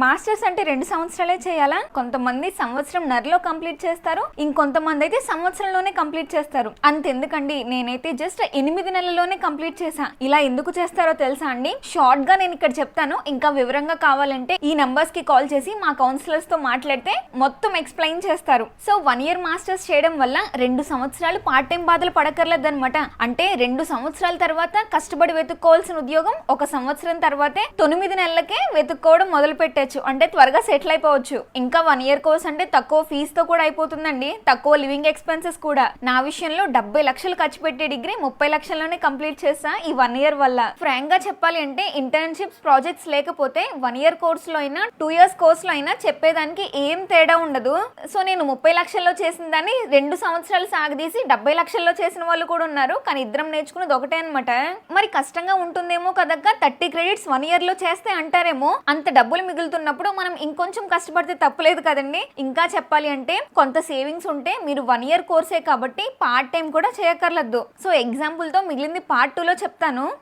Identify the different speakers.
Speaker 1: Masters అంటే 2 సంవత్సరాలే చేయాలా? కొంతమంది సంవత్సరంన్నరలో కంప్లీట్ చేస్తారు, ఇంకొంతమంది అయితే సంవత్సరంలోనే కంప్లీట్ చేస్తారు. అంతెందుకండి, నేనైతే జస్ట్ 8 నెలల్లోనే కంప్లీట్ చేశా. ఇలా ఎందుకు చేస్తారో తెలుసా అండి? షార్ట్ గా నేను ఇక్కడ చెప్తాను, ఇంకా వివరంగా కావాలంటే ఈ నంబర్స్ కి కాల్ చేసి మా కౌన్సిలర్స్ తో మాట్లాడితే మొత్తం ఎక్స్ప్లెయిన్ చేస్తారు. సో 1 ఇయర్ మాస్టర్స్ చేయడం వల్ల 2 సంవత్సరాలు పార్ట్ టైం బాధలు పడకర్లేదన్నమాట. అంటే 2 సంవత్సరాల తర్వాత కష్టపడి వెతుక్కోవాల్సిన ఉద్యోగం 1 సంవత్సరం తర్వాతే 9 నెలలకే వెతుక్కోవడం మొదలు పెట్టచ్చు. అంటే త్వరగా సెటిల్ అయిపోవచ్చు. ఇంకా 1 ఇయర్ కోర్స్ అంటే తక్కువ ఫీజుతో కూడా అయిపోతుందండి, తక్కువ లివింగ్ ఎక్స్పెన్సెస్ కూడా. నా విషయంలో 70 లక్షలు ఖర్చు పెట్టే డిగ్రీ 30 లక్షల్లోనే కంప్లీట్ చేసా ఈ 1 ఇయర్ వల్ల. ఫ్రాంక్ గా చెప్పాలి అంటే ఇంటర్న్షిప్స్, ప్రాజెక్ట్స్ లేకపోతే 1 ఇయర్ కోర్స్ లో అయినా 2 ఇయర్స్ కోర్స్ లో అయినా చెప్పేదానికి ఏం తేడా ఉండదు. సో నేను 30 లక్షల్లో చేసిన దాన్ని 2 సంవత్సరాలు సాగదీసి 70 లక్షల్లో చేసిన వాళ్ళు కూడా ఉన్నారు. కానీ ఇద్దరం నేర్చుకున్నది ఒకటే అనమాట. మరి కష్టంగా ఉంటుందేమో కదక్క, 30 క్రెడిట్స్ 1 ఇయర్ లో చేస్తే అంటారేమో. అంత డబ్బులు మిగులుతున్నప్పుడు మనం ఇంకొంచెం కష్టపడితే తప్పులేదు కదండి. ఇంకా చెప్పాలి అంటే కొంత సేవింగ్స్ ఉంటే మీరు 1 ఇయర్ కోర్సే కాబట్టి పార్ట్ టైం కూడా చేయక్కర్లేదు. సో ఎగ్జాంపుల్ తో మిగిలింది పార్ట్ 2 లో చెప్తాను.